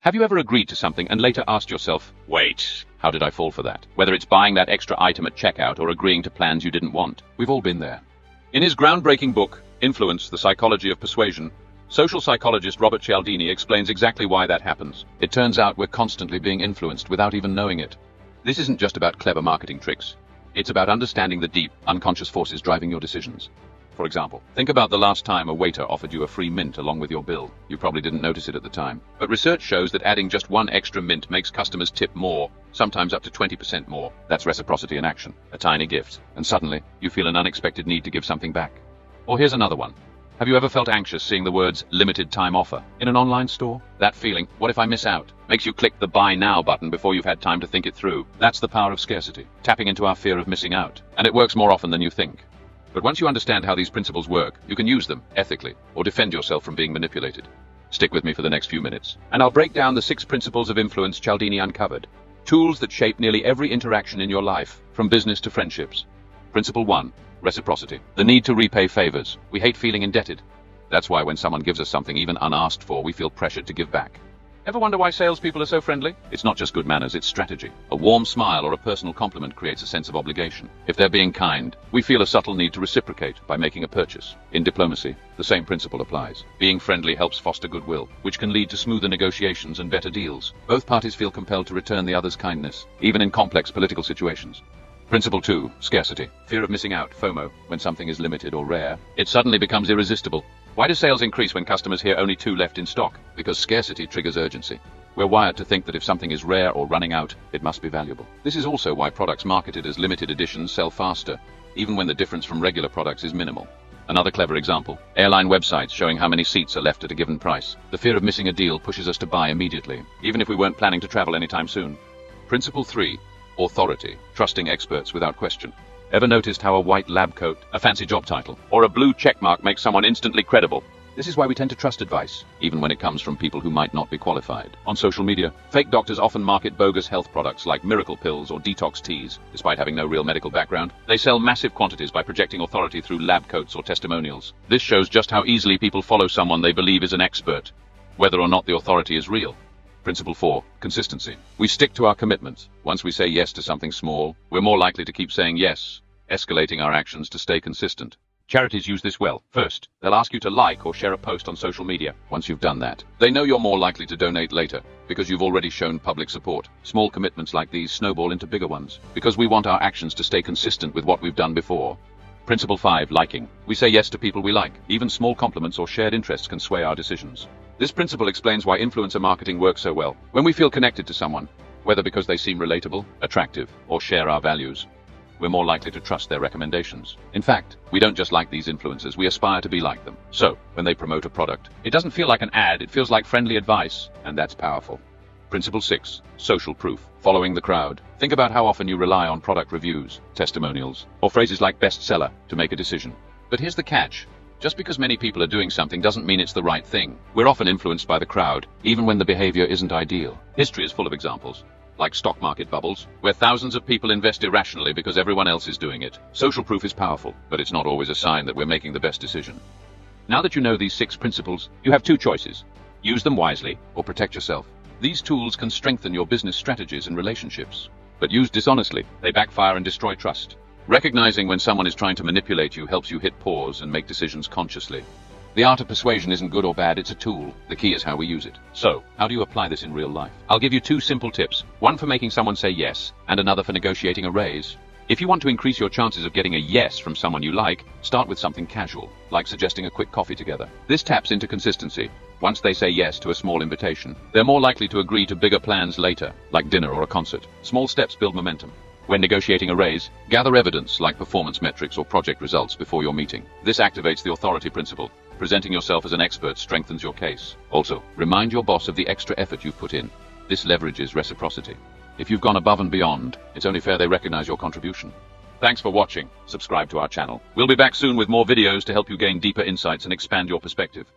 Have you ever agreed to something and later asked yourself, wait, how did I fall for that? Whether it's buying that extra item at checkout or agreeing to plans you didn't want. We've all been there. In his groundbreaking book, Influence, the Psychology of Persuasion, social psychologist Robert Cialdini explains exactly why that happens. It turns out we're constantly being influenced without even knowing it. This isn't just about clever marketing tricks. It's about understanding the deep, unconscious forces driving your decisions. For example, think about the last time a waiter offered you a free mint along with your bill. You probably didn't notice it at the time. But research shows that adding just one extra mint makes customers tip more, sometimes up to 20% more. That's reciprocity in action, a tiny gift. And suddenly, you feel an unexpected need to give something back. Or here's another one. Have you ever felt anxious seeing the words limited time offer in an online store? That feeling, what if I miss out, makes you click the buy now button before you've had time to think it through. That's the power of scarcity, tapping into our fear of missing out. And it works more often than you think. But once you understand how these principles work, you can use them ethically or defend yourself from being manipulated. Stick with me for the next few minutes, and I'll break down the 6 principles of influence Cialdini uncovered. Tools that shape nearly every interaction in your life, from business to friendships. Principle 1. Reciprocity. The need to repay favors. We hate feeling indebted. That's why when someone gives us something even unasked for, we feel pressured to give back. Ever wonder why salespeople are so friendly? It's not just good manners, it's strategy. A warm smile or a personal compliment creates a sense of obligation. If they're being kind, we feel a subtle need to reciprocate by making a purchase. In diplomacy, the same principle applies. Being friendly helps foster goodwill, which can lead to smoother negotiations and better deals. Both parties feel compelled to return the other's kindness, even in complex political situations. Principle 2. Scarcity. Fear of missing out, FOMO. When something is limited or rare, it suddenly becomes irresistible. Why do sales increase when customers hear only 2 left in stock? Because scarcity triggers urgency. We're wired to think that if something is rare or running out, it must be valuable. This is also why products marketed as limited editions sell faster, even when the difference from regular products is minimal. Another clever example, airline websites showing how many seats are left at a given price. The fear of missing a deal pushes us to buy immediately, even if we weren't planning to travel anytime soon. Principle 3. Authority. Trusting experts without question. Ever noticed how a white lab coat, a fancy job title, or a blue checkmark makes someone instantly credible? This is why we tend to trust advice, even when it comes from people who might not be qualified. On social media, fake doctors often market bogus health products like miracle pills or detox teas. Despite having no real medical background, they sell massive quantities by projecting authority through lab coats or testimonials. This shows just how easily people follow someone they believe is an expert, whether or not the authority is real. Principle 4. Consistency. We stick to our commitments. Once we say yes to something small, we're more likely to keep saying yes, escalating our actions to stay consistent. Charities use this well. First, they'll ask you to like or share a post on social media. Once you've done that, they know you're more likely to donate later, because you've already shown public support. Small commitments like these snowball into bigger ones, because we want our actions to stay consistent with what we've done before. Principle 5. Liking. We say yes to people we like. Even small compliments or shared interests can sway our decisions. This principle explains why influencer marketing works so well. When we feel connected to someone, whether because they seem relatable, attractive, or share our values, we're more likely to trust their recommendations. In fact, we don't just like these influencers, we aspire to be like them. So, when they promote a product, it doesn't feel like an ad, it feels like friendly advice, and that's powerful. Principle 6. Social proof. Following the crowd. Think about how often you rely on product reviews, testimonials, or phrases like bestseller to make a decision. But here's the catch. Just because many people are doing something doesn't mean it's the right thing. We're often influenced by the crowd, even when the behavior isn't ideal. History is full of examples, like stock market bubbles, where thousands of people invest irrationally because everyone else is doing it. Social proof is powerful, but it's not always a sign that we're making the best decision. Now that you know these 6 principles, you have 2 choices. Use them wisely, or protect yourself. These tools can strengthen your business strategies and relationships. But used dishonestly, they backfire and destroy trust. Recognizing when someone is trying to manipulate you helps you hit pause and make decisions consciously. The art of persuasion isn't good or bad, it's a tool. The key is how we use it. So, how do you apply this in real life? I'll give you 2 simple tips. One for making someone say yes, and another for negotiating a raise. If you want to increase your chances of getting a yes from someone you like, start with something casual, like suggesting a quick coffee together. This taps into consistency. Once they say yes to a small invitation, they're more likely to agree to bigger plans later, like dinner or a concert. Small steps build momentum. When negotiating a raise, gather evidence like performance metrics or project results before your meeting. This activates the authority principle. Presenting yourself as an expert strengthens your case. Also, remind your boss of the extra effort you've put in. This leverages reciprocity. If you've gone above and beyond, it's only fair they recognize your contribution. Thanks for watching. Subscribe to our channel. We'll be back soon with more videos to help you gain deeper insights and expand your perspective.